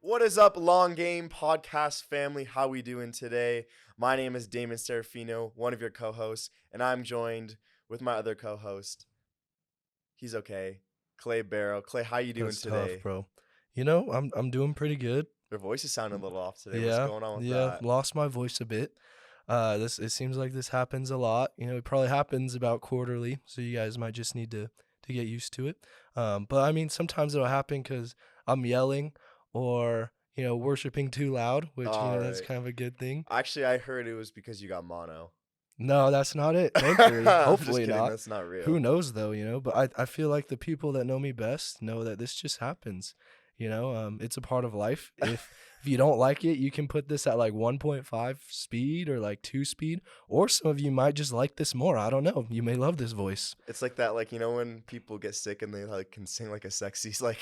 What is up, Long Game Podcast family? How we doing today? My name is Damon Serafino, one of your co-hosts, and I'm joined with my other co-host. He's okay, Clay Barrow. Clay, how you doing That's tough, today? bro. I'm doing pretty good. Your voice is sounding a little off today. What's Yeah, going on with yeah. that? Lost my voice a bit. This it seems like this happens a lot. It probably happens about quarterly, so you guys might just need to get used to it. But I mean, sometimes it'll happen because I'm yelling or worshiping too loud, which All that's right. kind of a good thing. Actually, I heard it was because you got mono. No, that's not it. Thankfully, I'm just hopefully kidding. not. That's not Who real. knows though, But I feel like the people that know me best know that this just happens. It's a part of life. If you don't like it, you can put this at like 1.5 speed or like 2 speed, or some of you might just like this more. I don't know. You may love this voice. It's like that, when people get sick and they like can sing like a sexy Yeah.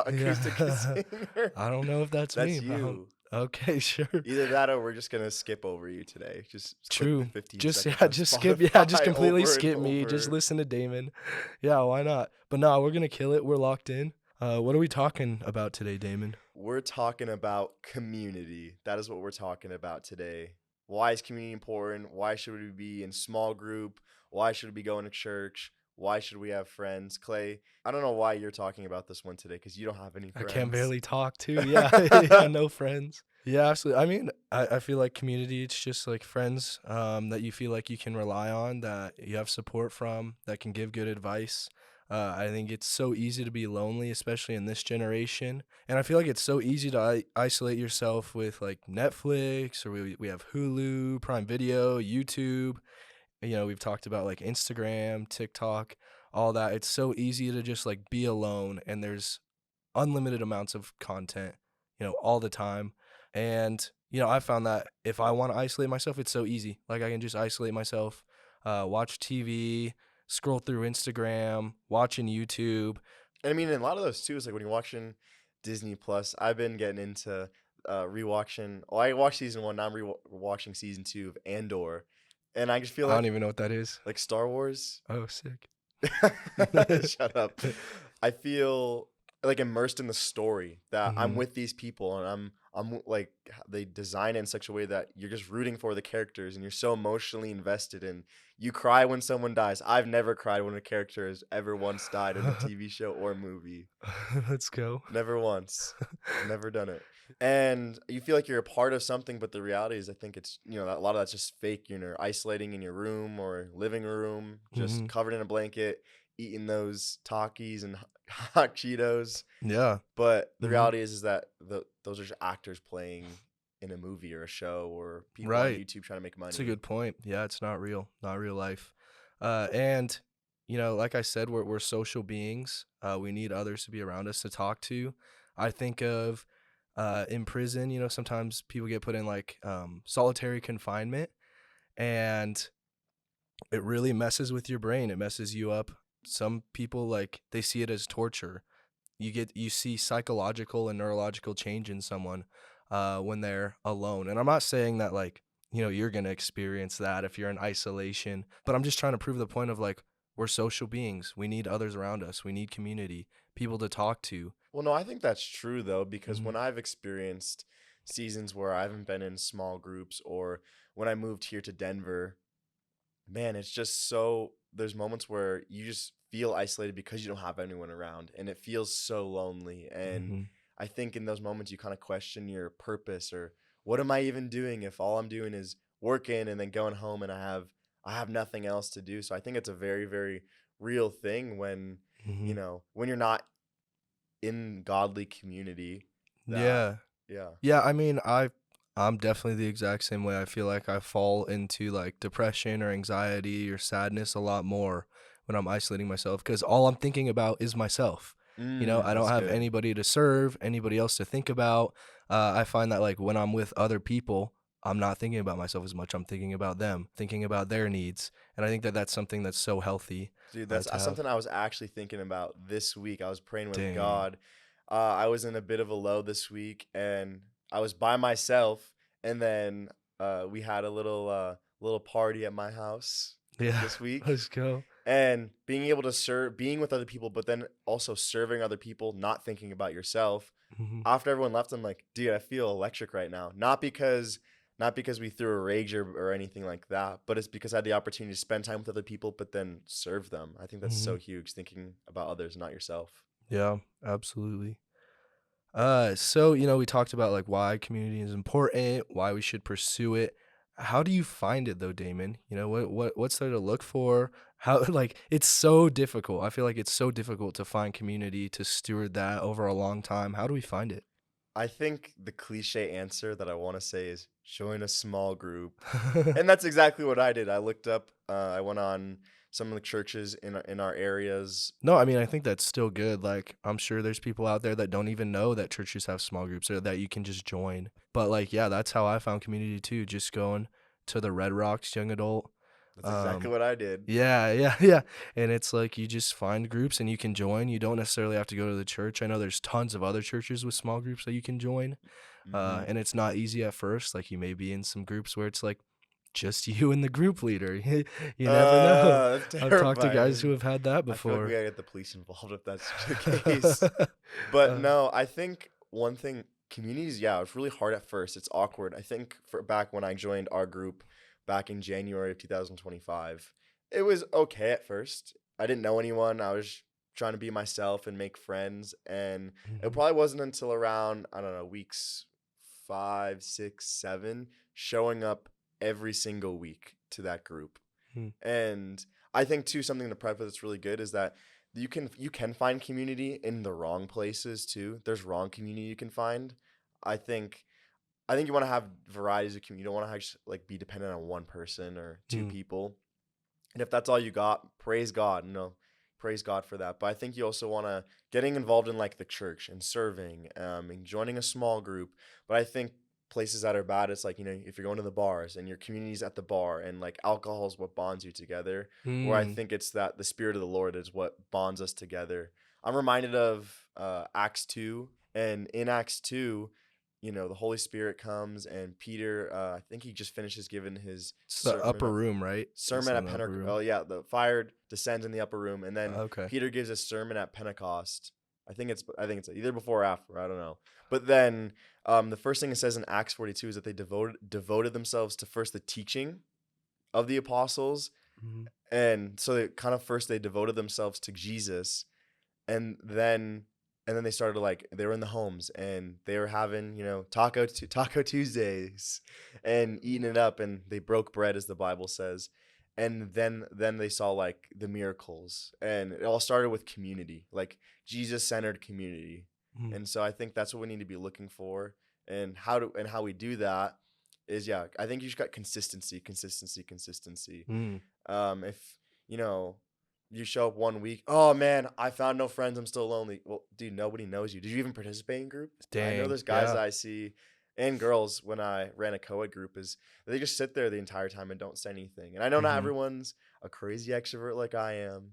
acoustic singer. I don't know if that's That's me. I don't. you. Okay, sure. Either that or we're just gonna skip over you today. Just click the True. 15 Just seconds on just skip. Yeah, just Spotify completely over and skip me. Just over. listen to Damon. Yeah, why not? But no, we're gonna kill it. We're locked in. What are we talking about today, Damon? We're talking about community. That is what we're talking about today. Why is community important? Why should we be in small group? Why should we be going to church? Why should we have friends? Clay, I don't know why you're talking about this one today because you don't have any I can friends. barely talk too. Yeah, yeah, no friends. Yeah, absolutely. I mean, I feel like community, it's just like friends that you feel like you can rely on, that you have support from, that can give good advice. I think it's so easy to be lonely, especially in this generation. And I feel like it's so easy to isolate yourself with like Netflix, or we have Hulu, Prime Video, YouTube. We've talked about like Instagram, TikTok, all that. It's so easy to just like be alone, and there's unlimited amounts of content, all the time. And, I found that if I want to isolate myself, it's so easy. Like I can just isolate myself, watch TV, scroll through Instagram, watching YouTube. And I mean, and a lot of those too is like when you're watching Disney Plus. I've been getting into rewatching. Oh, I watched season one. Now I'm rewatching season two of Andor, and I just feel I don't like even know what that is. Star Wars. Oh, sick. Shut up. I feel like immersed in the story that I'm Hmm. with these people and I'm like they design it in such a way that you're just rooting for the characters and you're so emotionally invested and you cry when someone dies. I've never cried when a character has ever once died in a TV show or movie. Let's go. Never once. Never done it. And you feel like you're a part of something, but the reality is I think it's that a lot of that's just fake. You're isolating in your room or living room, just Hmm. covered in a blanket, eating those Takis and hot Cheetos. Yeah. But the Hmm. reality is that those are just actors playing in a movie or a show or people on Right. YouTube trying to make It's a money. good point. Yeah, it's not real, not real life. And like I said, we're social beings. We need others to be around us to talk to. I think of in prison. Sometimes people get put in like solitary confinement, and it really messes with your brain. It messes you up. Some people, like, they see it as torture. You see psychological and neurological change in someone when they're alone. And I'm not saying that like you're gonna experience that if you're in isolation, but I'm just trying to prove the point of like we're social beings. We need others around us. We need community, people to talk to. Well, no, I think that's true though, because Hmm. when I've experienced seasons where I haven't been in small groups or when I moved here to Denver, man, it's just so there's moments where you just feel isolated because you don't have anyone around and it feels so lonely. And Hmm. I think in those moments you kind of question your purpose or what am I even doing if all I'm doing is working and then going home and I have nothing else to do. So I think it's a very, very real thing when, Hmm. when you're not in godly community that Yeah. yeah. Yeah, I mean, I'm definitely the exact same way. I feel like I fall into like depression or anxiety or sadness a lot more when I'm isolating myself because all I'm thinking about is myself. I don't That's have good. anybody to serve, anybody else to think about. I find that like when I'm with other people, I'm not thinking about myself as much. I'm thinking about them, thinking about their needs, and I think that that's something that's so healthy Dude, that's to have. something I was actually thinking about this week. I was praying with Dang. God. I was in a bit of a low this week, and I was by myself. And then we had a little party at my house Yeah, this week, let's go. and being able to serve, being with other people, but then also serving other people, not thinking about yourself. Mhm. After everyone left, I'm like, dude, I feel electric right now. Not because we threw a rage or anything like that, but it's because I had the opportunity to spend time with other people, but then serve them. I think that's so Mhm. huge, thinking about others, not yourself. Yeah, absolutely. So we talked about like why community is important, why we should pursue it. How do you find it though, Damon? What's there to look for? How like it's so difficult. I feel like it's so difficult to find community to steward that over a long time. How do we find it? I think the cliche answer that I want to say is join a small group. And that's exactly what I did. I looked up, I went on some of the churches in our areas. No, I mean, I think that's still good. Like, I'm sure there's people out there that don't even know that churches have small groups or that you can just join. But like, yeah, that's how I found community too. Just going to the Red Rocks young adult. That's exactly Um, what I did. yeah, yeah, yeah. And it's like you just find groups and you can join. You don't necessarily have to go to the church. I know there's tons of other churches with small groups that you can join. Hmm. And it's not easy at first. Like you may be in some groups where it's like just you and the group leader. You never know. That's I've talked to guys who terrifying. have had that I feel like we before. gotta get the police involved if that's the case. But uh, no, I think one thing, communities, yeah, it's really hard at first. It's awkward. I think for back when I joined our group back in January of 2025, it was okay at first. I didn't know anyone. I was trying to be myself and make friends. And it mhm, probably wasn't until around, I don't know, weeks 5, 6, 7, showing up every single week to that group. mhm, And I think too something to preface that's really good is that you can find community in the wrong places too. There's wrong community you can find. I think I think you want to have varieties of community. You don't want to like be dependent on one person or two mhm, people. And if that's all you got, praise God. Praise God for that. But I think you also want to getting involved in like the church and serving, and joining a small group. But I think places that are bad, it's like if you're going to the bars and your community's at the bar and like alcohol is what bonds you together. Where I mm. think it's that the spirit of the Lord is what bonds us together. I'm reminded of Acts 2, and in Acts 2, the Holy Spirit comes and Peter, I think he just finishes giving his It's the upper sermon room, right? It's sermon in at the upper Pentecost. room. Oh yeah, the fire descends in the upper room, and then Okay. Peter gives a sermon at Pentecost. I think it's either before or after. I don't know. But then the first thing it says in Acts 42 is that they devoted themselves to first the teaching of the apostles, Mhm. and so they kind of first they devoted themselves to Jesus, and then they started like they were in the homes and they were having Taco Tuesdays and eating it up, and they broke bread as the Bible says. And then they saw like the miracles, and it all started with community, like Jesus centered community. Mhm. And so I think that's what we need to be looking for, and how we do that is, yeah, I think you just got consistency, consistency, consistency. Mm. If you know you show up one week, oh man, I found no friends, I'm still lonely. Well, dude, nobody knows you. Did you even participate in group? I know Dang. there's guys Yeah. that I see and girls when I ran a co-ed group is they just sit there the entire time and don't say anything. And I know not Mhm. everyone's a crazy extrovert like I am,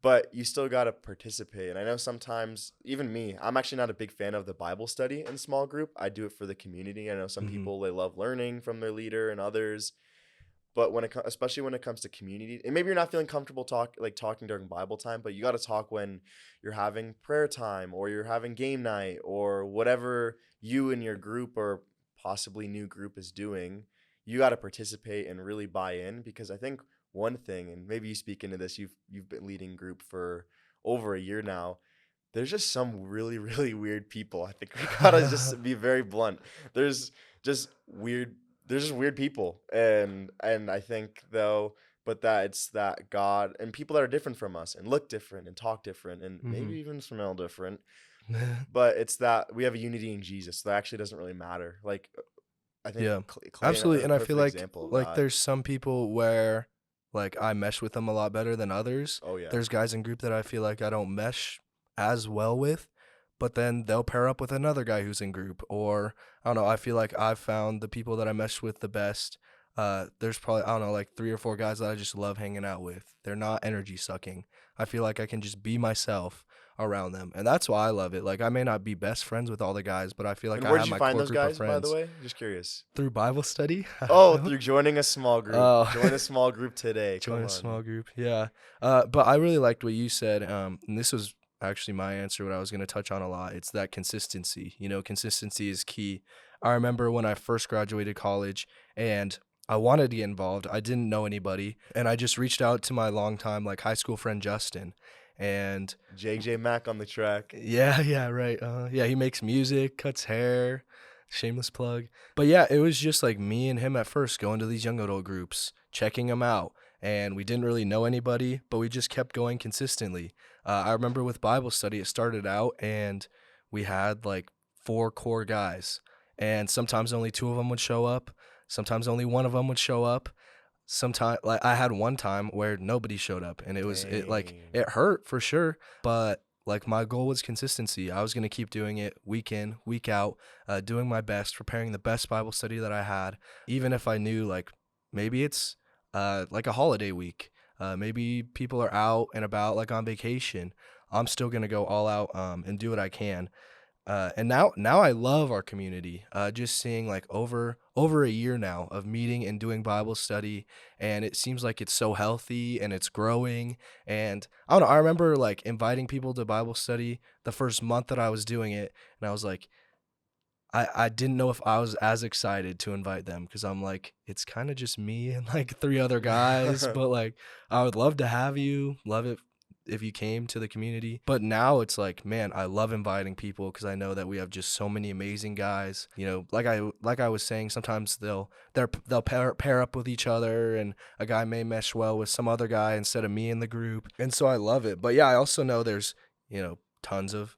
but you still got to participate. And I know sometimes, even me, I'm actually not a big fan of the Bible study in small group. I do it for the community. I know some Mhm. people, they love learning from their leader, and others, but especially when it comes to community, and maybe you're not feeling comfortable talking during Bible time, but you got to talk when you're having prayer time or you're having game night or whatever you and your group or possibly new group is doing. You got to participate and really buy in, because I think one thing, and maybe you speak into this, you've been leading group for over a year now. There's just some really really weird people. I think we gotta just be very blunt. There's just weird there's just weird people, and I think though, but that it's that God and people that are different from us and look different and talk different and maybe Mhm. even smell different, but it's that we have a unity in Jesus. So that actually doesn't really matter. Like I think Yeah. Clay Absolutely, is a and I feel perfect like example of like that. there's some people where like I mesh with them a lot better than others. Oh yeah. There's guys in group that I feel like I don't mesh as well with, but then they'll pair up with another guy who's in group, or I don't know, I feel like I've found the people that I mesh with the best. There's probably, I don't know, like 3 or 4 guys that I just love hanging out with. They're not energy sucking. I feel like I can just be myself around them, and that's why I love it. Like I may not be best friends with all the guys, but I feel like And I where did have you my find core those group of guys, by the friends. way? Just curious. Through Bible study? I Oh, don't know. through joining a small group. Oh, Join a small group today. join Come a on. small group. Yeah. But I really liked what you said. And this was actually my answer, what I was going to touch on a lot. It's that consistency. Consistency is key. I remember when I first graduated college and I wanted to get involved. I didn't know anybody, and I just reached out to my longtime like high school friend Justin, and JJ Mack on the track. yeah, yeah, right. Yeah, he makes music, cuts hair. Shameless plug. But yeah, it was just like me and him at first going to these young adult groups, checking them out. And we didn't really know anybody, but we just kept going consistently. I remember with Bible study, it started out and we had like four core guys. And sometimes only two of them would show up. Sometimes only one of them would show up. Sometimes, like I had one time where nobody showed up, and Dang. it hurt for sure, but like my goal was consistency. I was gonna keep doing it week in, week out, doing my best, preparing the best Bible study that I had, even if I knew like maybe it's like a holiday week, maybe people are out and about like on vacation. I'm still gonna go all out and do what I can. And now I love our community. Just seeing like over a year now of meeting and doing Bible study, and it seems like it's so healthy and it's growing. And I don't know. I remember like inviting people to Bible study the first month that I was doing it, and I was like, I didn't know if I was as excited to invite them because I'm like, it's kind of just me and like three other guys, but like I would love to have you. Love it if you came to the community. But now it's like, man, I love inviting people because I know that we have just so many amazing guys. Like I was saying, sometimes they'll pair up with each other, and a guy may mesh well with some other guy instead of me in the group, and so I love it. But yeah, I also know there's tons of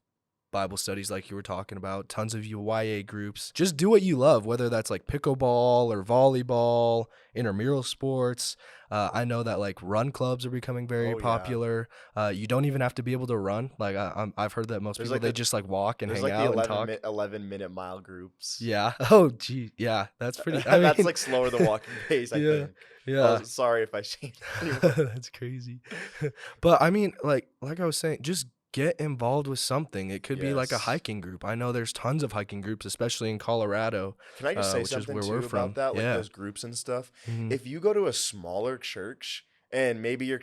Bible studies like you were talking about, tons of YA groups. Just do what you love, whether that's like pickleball or volleyball, intramural sports. I know that like run clubs are becoming very Oh yeah. popular. You don't even have to be able to run. Like I've heard that most There's people like they the just like walk and there's hang like the out and talk. 11-minute mile groups. Yeah. Oh, gee. Yeah. That's pretty. I That's mean, like slower than walking pace, I yeah. think. Oh, Yeah. sorry if I shamed anyone. That's crazy. But I mean, like I was saying, just get involved with something. It could be like a Yes. hiking group. I know there's tons of hiking groups, especially in Colorado, Can I just say which is something where we're too about from. that, like Yeah. those groups and stuff? Hmm. If you go to a smaller church and maybe you're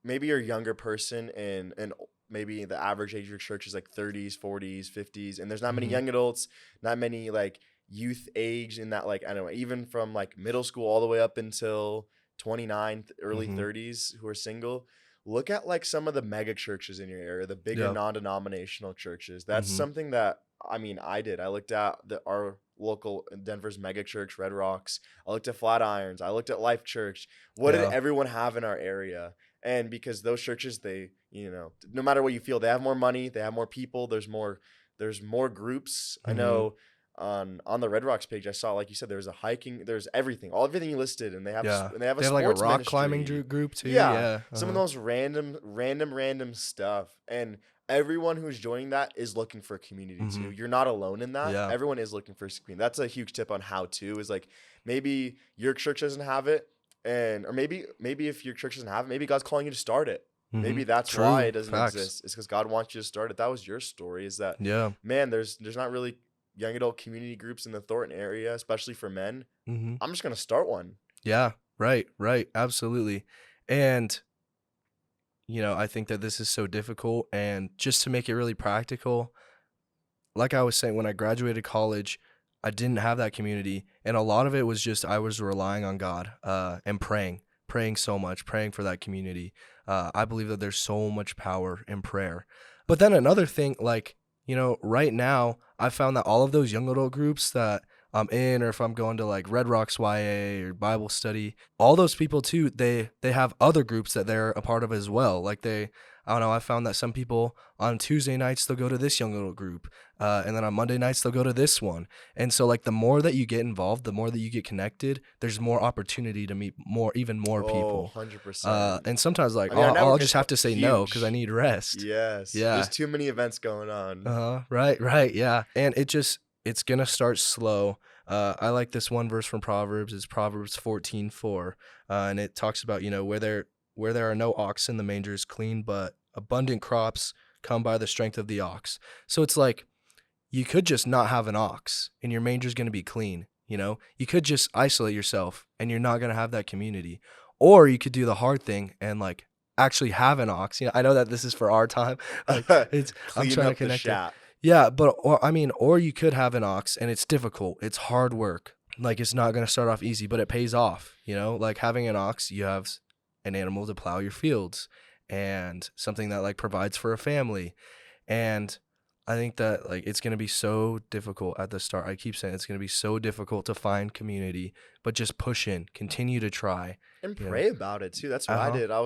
a younger person and maybe the average age of your church is like 30s, 40s, 50s, and there's not many Hmm. young adults, not many like youth age in that, like I don't know, even from like middle school all the way up until 29, early Hmm. 30s who are single. Look at like some of the mega churches in your area, the bigger Yeah. non-denominational churches. That's Hmm. something that I mean, I did. I looked at our local Denver's mega church, Red Rocks. I looked at Flatirons. I looked at Life Church. What did Yeah. everyone have in our area? And because those churches, no matter what you feel, they have more money, they have more people. There's more groups. I Hmm. know on the Red Rocks page, I saw like you said, there's a hiking, there's everything you listed, and Yeah. they have a They have like a sports rock climbing ministry. group too. Yeah, Yeah. some of those random stuff, and everyone who's joining that is looking for a community Hmm. too. You're not alone in that. Yeah. Everyone is looking for a community. That's a huge tip on how to is like maybe your church doesn't have it, or maybe if your church doesn't have it, maybe God's calling you to start it. Hmm. Maybe that's why True. it doesn't Facts. exist. It's because God wants you to start it. That was your story. Is that Yeah. man? There's not really young adult community groups in the Thornton area, especially for men. Hmm. I'm just gonna start one. Yeah. Right. Right. Absolutely. And I think that this is so difficult, and just to make it really practical, like I was saying, when I graduated college, I didn't have that community, and a lot of it was just I was relying on God, and praying so much, praying for that community. I believe that there's so much power in prayer. But then another thing, like right now, I found that all of those young adult groups that I'm in, or if I'm going to like Red Rocks YA or Bible study, all those people too, they have other groups that they're a part of as well. Like I don't know, I found that some people on Tuesday nights they'll go to this young adult group, and then on Monday nights they'll go to this one. And so like the more that you get involved, the more that you get connected, there's more opportunity to meet even more Oh, people. 100%. And sometimes like I mean, our I'll network just is have to say no because I huge. need rest. Yes. There's Yeah. too many events going on. Right, right, yeah. And it's gonna start slow. I like this one verse from Proverbs. It's Proverbs 14:4, and it talks about where there are no oxen, the manger is clean, but abundant crops come by the strength of the ox. So it's like you could just not have an ox, and your manger's gonna be clean. You could just isolate yourself, and you're not gonna have that community. Or you could do the hard thing and like actually have an ox. I know that this is for our time. Like I'm Clean trying to up the connect it. chat. Yeah, but or you could have an ox and it's difficult. It's hard work. Like it's not gonna start off easy, but it pays off. Like having an ox, you have an animal to plow your fields and something that like provides for a family. And I think that like it's gonna be so difficult at the start. I keep saying it's gonna be so difficult to find community, but just push in, continue to try. And You know. pray about it too. That's what Uh I huh. did. I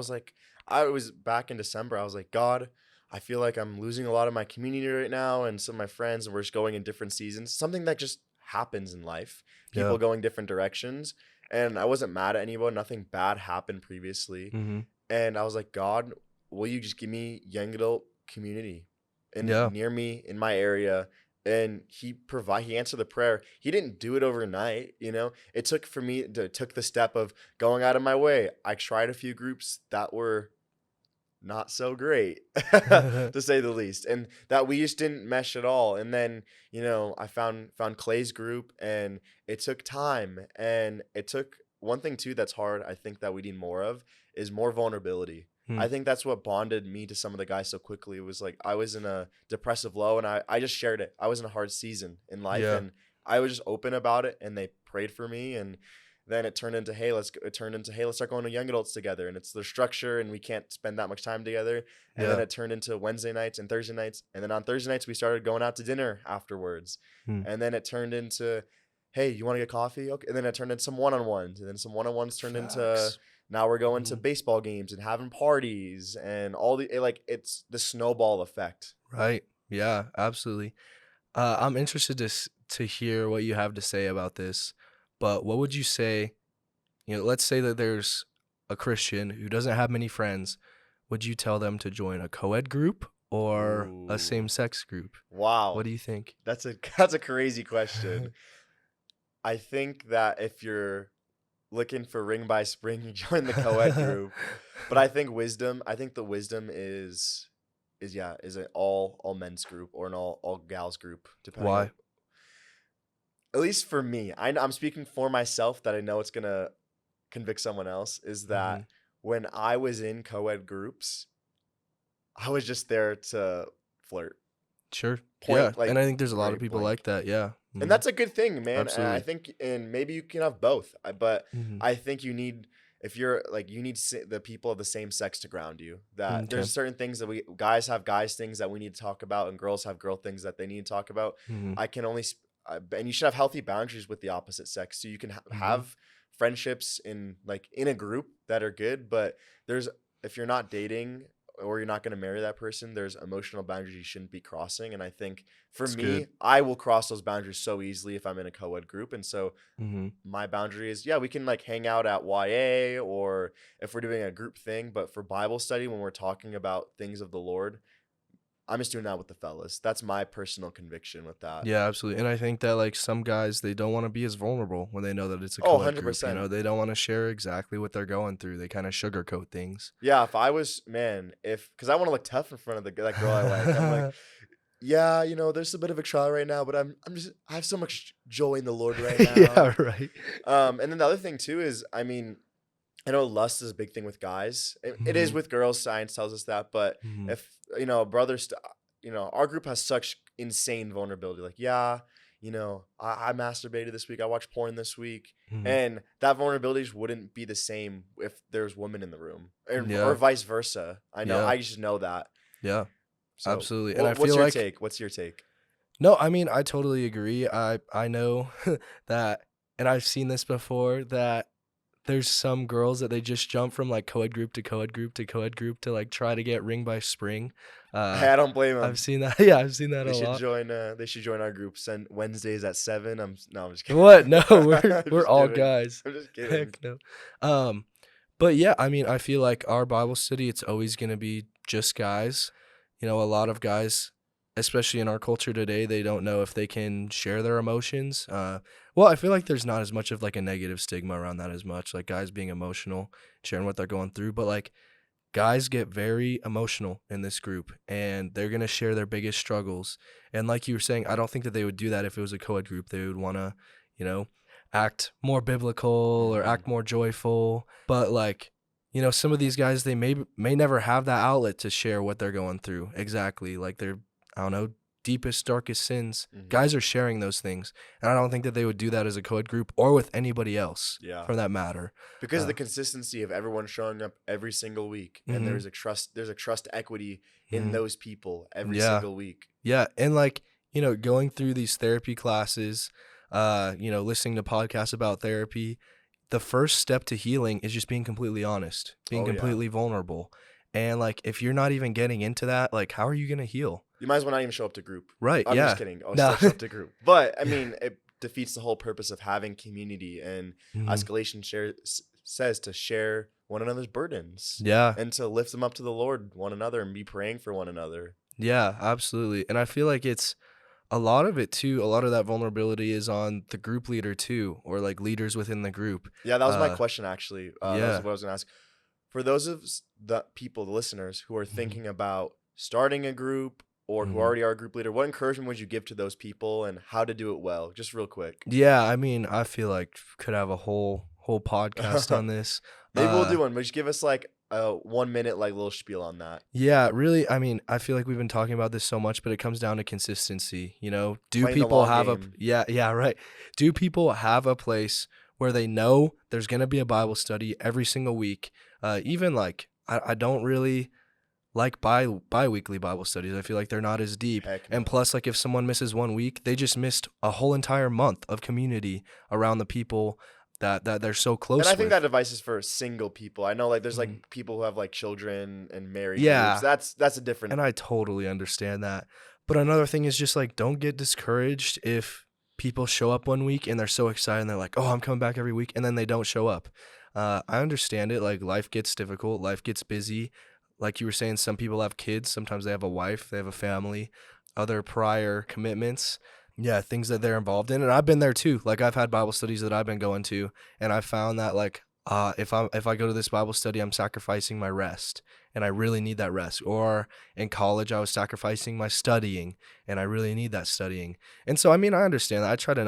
was back in December. I was like, God, I feel like I'm losing a lot of my community right now and some of my friends, and we're just going in different seasons. Something that just happens in life. Yeah. People going different directions. And I wasn't mad at anyone. Nothing bad happened previously. Mm-hmm. And I was like, God, will you just give me young adult community and Yeah. near me in my area? And he answered the prayer. He didn't do it overnight. It took for me to took the step of going out of my way. I tried a few groups that were not so great to say the least, and that we just didn't mesh at all. And then I found Clay's group, and it took time, and it took one thing too that's hard. I think that we need more of is more vulnerability. Hmm. I think that's what bonded me to some of the guys so quickly. It was like I was in a depressive low, and I just shared it. I was in a hard season in life, Yeah. and I was just open about it, and they prayed for me. And then it turned into hey, let's start going to young adults together, and it's the structure, and we can't spend that much time together. And then Yeah. it turned into Wednesday nights and Thursday nights, and then on Thursday nights we started going out to dinner afterwards. Hmm. And then it turned into, hey, you want to get coffee? Okay. And then it turned into some one-on-ones, and then some one-on-ones turned into, Facts. now we're going to Hmm. baseball games and having parties and it's the snowball effect. Right. Yeah. Absolutely. I'm interested to hear what you have to say about this. But what would you say? Let's say that there's a Christian who doesn't have many friends. Would you tell them to join a co-ed group or a Ooh, same-sex group? What wow, do you think? that's a crazy question. I think that if you're looking for ring by spring, you join the co-ed group. But I think the wisdom is an all men's group or an all gals group, depending on, Why? at least for me. I'm speaking for myself that I know it's gonna convict someone else, is Hmm. that when I was in co-ed groups, I was just there to flirt. Sure. Yeah. Point And like I think there's a lot of Very people like blank. that. Yeah. And Hmm. that's a good thing, man. And I Absolutely. think, and maybe you can have both. But Hmm. I think you need, if you're like, you need the people of the same sex to ground you. That Okay. there's certain things that we guys have guys things that we need to talk about, and girls have girl things that they need to talk about. Hmm. I can only, and you should have healthy boundaries with the opposite sex, so you can Hmm. have friendships in a group that are good. But there's if you're not dating or you're not going to marry that person, there's emotional boundaries you shouldn't be crossing. And I think for It's good. me, I will cross those boundaries so easily if I'm in a co-ed group. And so Hmm. my boundary is, yeah, we can like hang out at YA or if we're doing a group thing, but for Bible study, when we're talking about things of the Lord, I'm just doing that with the fellas. That's my personal conviction with that. Yeah, absolutely. And I think that like some guys they don't want to be as vulnerable when they know that it's a Oh, co-ed group, 100%. They don't want to share exactly what they're going through. They kind of sugarcoat things. Yeah, if I was, man, if because I want to look tough in front of that girl I like, I'm like, yeah, there's a bit of a trial right now, but I have so much joy in the Lord right now. Yeah, right. And then the other thing too is, I mean, I know lust is a big thing with guys. It is Hmm. with girls. Science tells us that. But Hmm. if brothers, our group has such insane vulnerability. Like, yeah, I masturbated this week. I watched porn this week, Hmm. and that vulnerability just wouldn't be the same if there's women in the room, or Yeah, vice versa. I know. yeah, I just know that. yeah, So, absolutely. And I what's feel your like take? What's your take? no, I mean I totally agree. I know that, and I've seen this before that there's some girls that they just jump from like co-ed group to co-ed group to co-ed group to like try to get ring by spring. Uh, Hey, I don't blame I've them. seen that. Yeah, I've seen that They a should lot. join. They should join our group. Send Wednesdays at 7. I'm just kidding. What? No, we're I'm we're just all kidding. guys. I'm just kidding. Heck no. Um, but yeah, I mean, I feel like our Bible study, it's always gonna be just guys. A lot of guys, especially in our culture today, they don't know if they can share their emotions. Well, I feel like there's not as much of like a negative stigma around that as much, like guys being emotional, sharing what they're going through. But like guys get very emotional in this group and they're going to share their biggest struggles. And like you were saying, I don't think that they would do that if it was a co-ed group. They would want to, you know, act more biblical or Hmm. act more joyful. But like you know, some of these guys, they may never have that outlet to share what they're going through exactly, like their, I don't know, deepest, darkest sins. Hmm. Guys are sharing those things, and I don't think that they would do that as a co-ed group or with anybody else Yeah. for that matter. Because of the consistency of everyone showing up every single week, and Mm-hmm. there's a trust equity in Mm-hmm. those people every Yeah. single week. Yeah, and like, you know, going through these therapy classes, you know, listening to podcasts about therapy, the first step to healing is just being completely honest, being Oh yeah. completely vulnerable. And like if you're not even getting into that, like how are you going to heal? You might as well not even show up to group. Right, I'm just yeah. kidding. I'll No. still show up to group. But I Yeah. mean, it defeats the whole purpose of having community. And Mhm. escalation says to share one another's burdens Yeah. and to lift them up to the Lord, one another, and be praying for one another. Yeah, absolutely. And I feel like it's a lot of it too, a lot of that vulnerability is on the group leader too, or like leaders within the group. Yeah, that was my Uh question actually. That was yeah. what I was gonna ask. For those of the people, the listeners who are Mhm. thinking about starting a group or who Mhm. already are a group leader, what encouragement would you give to those people and how to do it well? Just real quick. Yeah, I mean, I feel like could have a whole podcast on this. Maybe we'll Uh do one, but just give us like a 1 minute like little spiel on that. Yeah, really, I mean, I feel like we've been talking about this so much, but it comes down to consistency, you know? Do Playing the people long have a game. yeah, yeah, right. Do people have a place where they know there's going to be a Bible study every single week? Even like I don't really like bi-weekly Bible studies. I feel like they're not as deep. Heck And no. plus like if someone misses 1 week, they just missed a whole entire month of community around the people that they're so And I close think that with. advice is for single people. I know like there's Mhm. like people who have like children and married groups. Yeah. That's a different. And I totally understand that. But another thing is just like don't get discouraged if people show up 1 week and they're so excited and they're like, "Oh, I'm coming back every week," and then they don't show up. I understand it. Like life gets difficult, life gets busy. Like you were saying, some people have kids. Sometimes they have a wife, they have a family, other prior commitments. Yeah, things that they're involved in, and I've been there too. Like I've had Bible studies that I've been going to, and I found that like if I go to this Bible study, I'm sacrificing my rest, and I really need that rest. Or in college, I was sacrificing my studying, and I really need that studying. And so, I mean, I understand that. I try to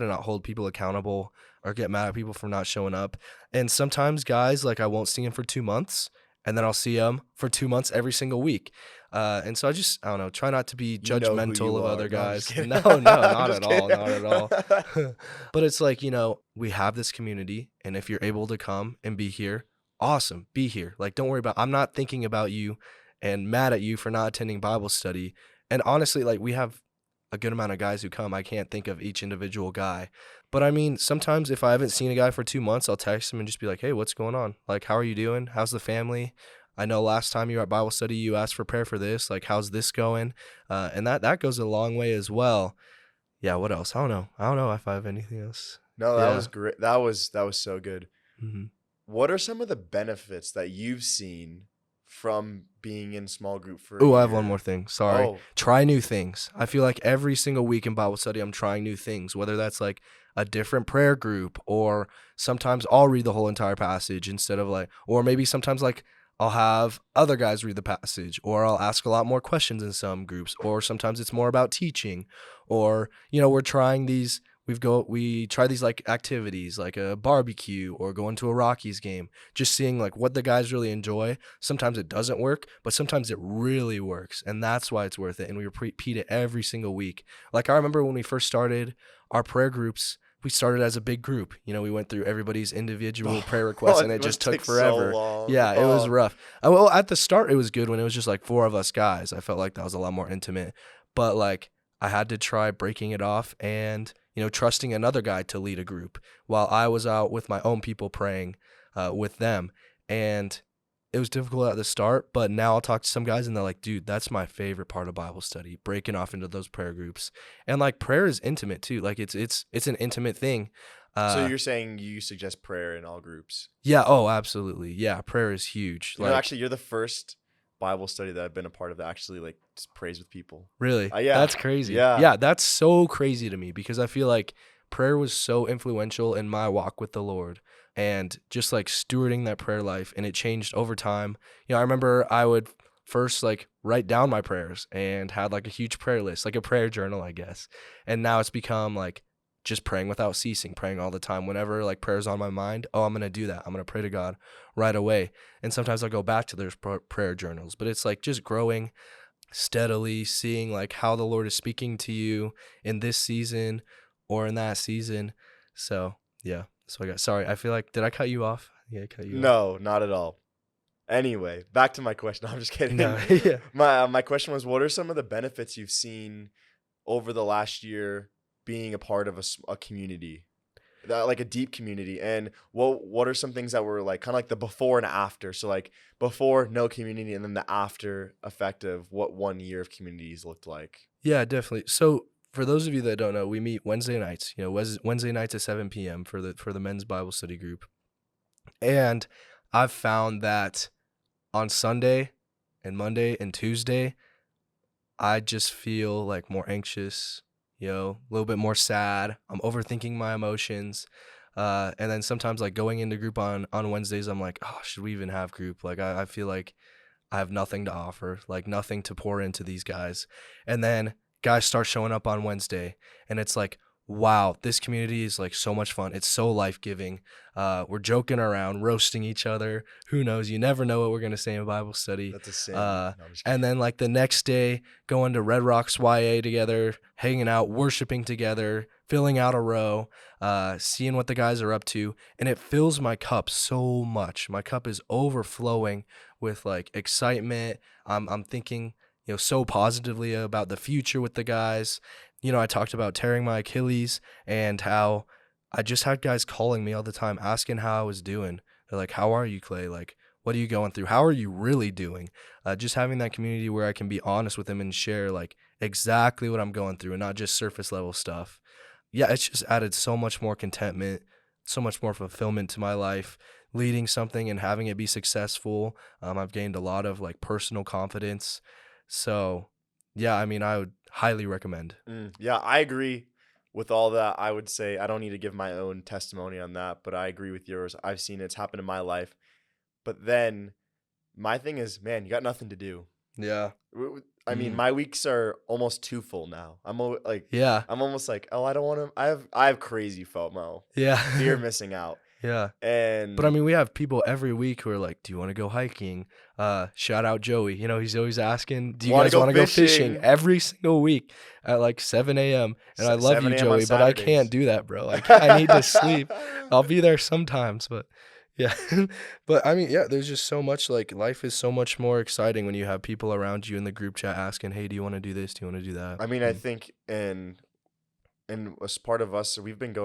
not hold people accountable or get mad at people for not showing up. And sometimes, guys, like I won't see them for 2 months, and then I'll see them for 2 months every single week. And so I don't know, try not to be You know who judgmental you of are. other No, I'm just guys. kidding. No, no, I'm not just at all, kidding. not at all. But it's like, you know, we have this community, and if you're able to come and be here, awesome, be here. Like, don't worry about, I'm not thinking about you and mad at you for not attending Bible study. And honestly, like, we have a good amount of guys who come. I can't think of each individual guy. But I mean, sometimes if I haven't seen a guy for 2 months, I'll text him and just be like, hey, what's going on? Like, how are you doing? How's the family? I know last time you were at Bible study, you asked for prayer for this. Like, how's this going? And that goes a long way as well. Yeah, what else? I don't know. I don't know if I have anything else. No, that Yeah. was great. That was so good. Hmm. What are some of the benefits that you've seen from being in small group for a Oh, I have one more year? thing. Sorry. Oh, Try new things. I feel like every single week in Bible study, I'm trying new things, whether that's like a different prayer group, or sometimes I'll read the whole entire passage instead of like, or maybe sometimes like I'll have other guys read the passage, or I'll ask a lot more questions in some groups, or sometimes it's more about teaching, or, you know, we try these like activities like a barbecue or going to a Rockies game, just seeing like what the guys really enjoy. Sometimes it doesn't work, but sometimes it really works, and that's why it's worth it. And we repeat it every single week. Like I remember when we first started our prayer groups, we started as a big group. You know, we went through everybody's individual prayer requests, and it it just must took take so forever. long. Yeah, it was Oh, rough. Well, at the start, it was good when it was just like four of us guys. I felt like that was a lot more intimate. But like, I had to try breaking it off and, you know, trusting another guy to lead a group while I was out with my own people praying with them. And it was difficult at the start, but now I'll talk to some guys and they're like, dude, that's my favorite part of Bible study, breaking off into those prayer groups. And like prayer is intimate too. Like it's an intimate thing. so Uh you're saying you suggest prayer in all groups? yeah, oh, absolutely. Yeah, prayer is huge. You know, Like actually, you're the first Bible study that I've been a part of that actually like just prays with people. really, Yeah, that's crazy. yeah. Yeah, that's so crazy to me because I feel like prayer was so influential in my walk with the Lord and just like stewarding that prayer life, and it changed over time. You know, I remember I would first like write down my prayers and had like a huge prayer list, like a prayer journal, I guess. And now it's become like just praying without ceasing, praying all the time. Whenever like prayer's on my mind, oh, I'm going to do that. I'm going to pray to God right away. And sometimes I'll go back to those prayer journals, but it's like just growing steadily, seeing like how the Lord is speaking to you in this season or in that season. So yeah, that's what I got. Sorry, I feel like, did I cut you off? Yeah, I cut you off. No, not at all. Anyway, back to my question. I'm just kidding. No, yeah. My question was, what are some of the benefits you've seen over the last year being a part of a community, like a deep community? And what are some things that were like kind of like the before and after? So like before, no community, and then the after effect of what 1 year of communities looked like. Yeah, definitely. So for those of you that don't know, we meet Wednesday nights. Wednesday nights at 7 p.m. for the men's Bible study group. And I've found that on Sunday and Monday and Tuesday, I just feel like more anxious, a little bit more sad. I'm overthinking my emotions. And then sometimes like going into group on Wednesdays, I'm like, oh, should we even have group? Like I feel like I have nothing to offer, like nothing to pour into these guys. And then guys start showing up on Wednesday, and it's like, wow, this community is like so much fun. It's so life-giving. We're joking around, roasting each other. Who knows? You never know what we're going to say in Bible study. That's a sin. Uh, No, I'm just and kidding. then like the next day, going to Red Rocks YA together, hanging out, worshiping together, filling out a row, seeing what the guys are up to. And it fills my cup so much. My cup is overflowing with like excitement. I'm thinking, so positively about the future with the guys. I talked about tearing my Achilles and how I just had guys calling me all the time asking how I was doing. They're like, how are you, Clay? Like, what are you going through? How are you really doing? Just having that community where I can be honest with them and share like exactly what I'm going through and not just surface level stuff. Yeah, it's just added so much more contentment, so much more fulfillment to my life, leading something and having it be successful. I've gained a lot of like personal confidence. So yeah, I mean, I would highly recommend. Yeah, I agree with all that. I would say I don't need to give my own testimony on that, but I agree with yours. I've seen it's happen in my life. But then my thing is, man, you got nothing to do. Yeah. I mean, my weeks are almost too full now. Yeah. I'm almost like, oh, I don't want to. I have crazy FOMO, Yeah. fear of missing out, Yeah. and But I mean, we have people every week who are like, do you want to go hiking? Shout out Joey. He's always asking, do you Wanna guys go want to go fishing? fishing? Every single week at like 7 a.m. And I love 7 you, a.m. on Joey, but I Saturdays. can't do that, bro. I need to sleep. I'll be there sometimes, but yeah. But I mean, yeah, there's just so much, like, life is so much more exciting when you have people around you in the group chat asking, hey, do you want to do this? Do you want to do that? I mean, I think and as part of us, so we went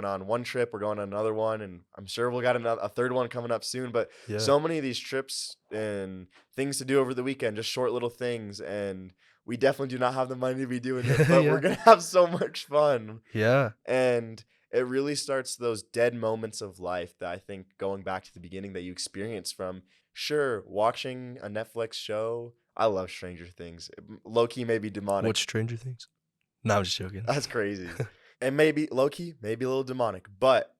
on one trip, we're going on another one, and I'm sure we'll got a third one coming up soon. But Yeah. so many of these trips and things to do over the weekend, just short little things, and we definitely do not have the money to be doing it, but Yeah. we're gonna have so much fun. Yeah. And it really starts those dead moments of life that I think, going back to the beginning, that you experience from, sure, watching a Netflix show. I love Stranger Things. Low key, maybe demonic. What's Stranger Things? No, I'm just joking. That's crazy. And maybe low key, maybe a little demonic, but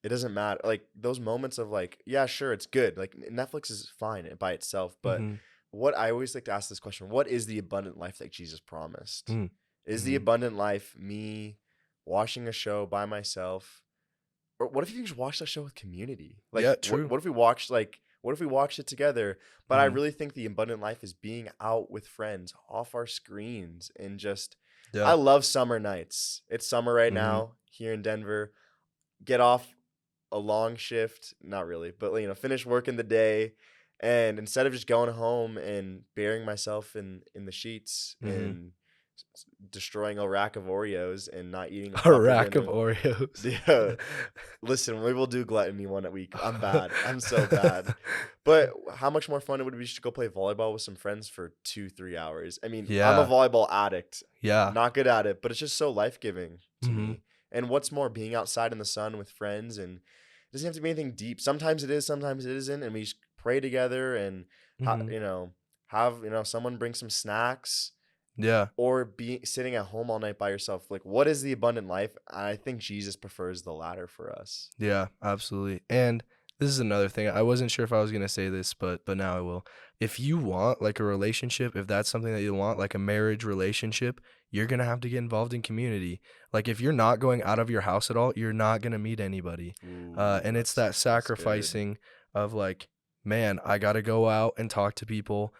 it doesn't matter. Like those moments of like, yeah, sure, it's good. Like Netflix is fine by itself, but Mhm. what I always like to ask this question: what is the abundant life that Jesus promised? Mm. Is the Mhm. abundant life me watching a show by myself, or what if you just watch that show with community? Like, Yeah, true. what if we watched it together? But I Mhm. really think the abundant life is being out with friends, off our screens, and just. Yeah. I love summer nights. It's summer right Mhm. now here in Denver. Get off a long shift, not really, but finish work in the day, and instead of just going home and burying myself in the sheets Mhm. and destroying a rack of Oreos and not eating a A proper rack of dinner. Oreos. Yeah. Listen, we will do gluttony one week. I'm bad. I'm so bad. But how much more fun it would be just to go play volleyball with some friends for 2-3 hours. I mean, I'm a Yeah. volleyball addict. Yeah. Not good at it, but it's just so life-giving to Mhm. me. And what's more, being outside in the sun with friends, and it doesn't have to be anything deep. Sometimes it is, sometimes it isn't, and we just pray together and Mhm. have someone bring some snacks, Yeah. or be sitting at home all night by yourself. Like, what is the abundant life? I think Jesus prefers the latter for us. Yeah, absolutely. And this is another thing. I wasn't sure if I was gonna say this, but now I will. If you want like a relationship, if that's something that you want, like a marriage relationship, you're going to have to get involved in community. Like if you're not going out of your house at all, you're not going to meet anybody. Ooh, And it's that that's good. sacrificing of like, man, I got to go out and talk to people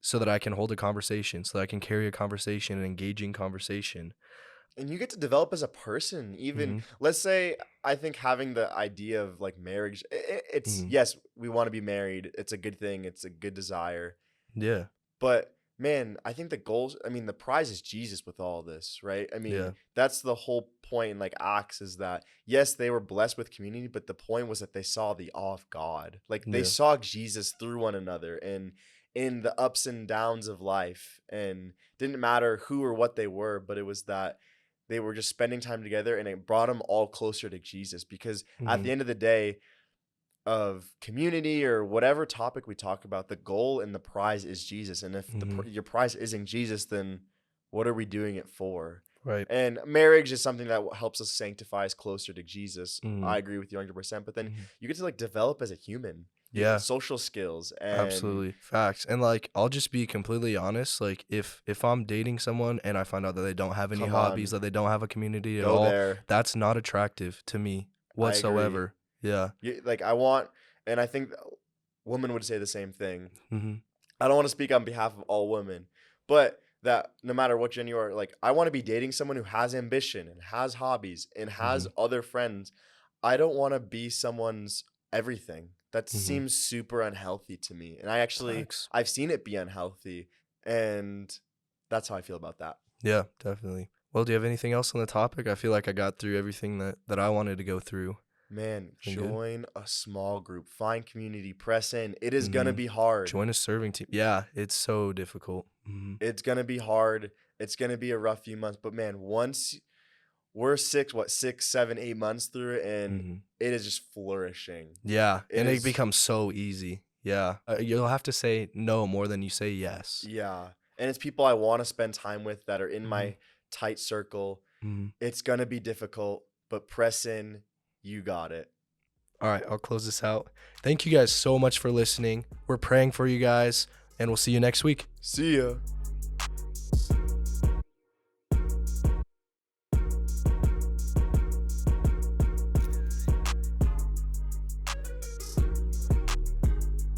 so that I can hold a conversation, so that I can carry a conversation, an engaging conversation. And you get to develop as a person. Even Mm-hmm. let's say, I think having the idea of like marriage, it's Mm-hmm. yes, we want to be married. It's a good thing. It's a good desire. Yeah. But man, I think the goals, I mean, the prize is Jesus with all this, right? I Yeah. mean, that's the whole point in like Acts is that yes, they were blessed with community, but the point was that they saw the awe of God. Like they Yeah. saw Jesus through one another and in the ups and downs of life. And didn't matter who or what they were, but it was that they were just spending time together and it brought them all closer to Jesus because at Mm-hmm. the end of the day, of community or whatever topic we talk about, the goal and the prize is Jesus. And if Mm-hmm. your prize isn't Jesus, then what are we doing it for? Right. And marriage is something that helps us sanctify us closer to Jesus. Mm-hmm. I agree with you 100%. But then Mm-hmm. you get to like develop as a human, Yeah. social skills, and Absolutely. Facts. And like I'll just be completely honest, like if I'm dating someone and I find out that they don't have any come hobbies, on, that they don't have a community at go all, there. that's not attractive to me I agree. whatsoever. Yeah. Like I want, and I think women would say the same thing. Mhm. I don't want to speak on behalf of all women, but that no matter what gender you are, like I want to be dating someone who has ambition and has hobbies and has Mhm. other friends. I don't want to be someone's everything. That Mhm. seems super unhealthy to me. And I actually Facts. I've seen it be unhealthy, and that's how I feel about that. Yeah, definitely. Well, do you have anything else on the topic? I feel like I got through everything that I wanted to go through. Man, Been good. join a small group, find community, press in. It is going to Mhm. be hard. Join a serving team. Yeah, it's so difficult. Mhm. It's going to be hard. It's going to be a rough few months, but man, once we're 6, 7, 8 months through it, and Mhm. it is just flourishing. Yeah, It and it is, becomes so easy. Yeah. You'll have to say no more than you say yes. yeah. And it's people I want to spend time with that are in Mhm. my tight circle. Mhm. It's going to be difficult, but press in. You got it. All right, I'll close this out. Thank you guys so much for listening. We're praying for you guys, and we'll see you next week. See ya.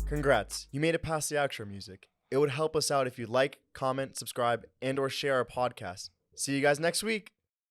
Congrats, you made it past the outro music. It would help us out if you'd like, comment, subscribe, and or share our podcast. See you guys next week.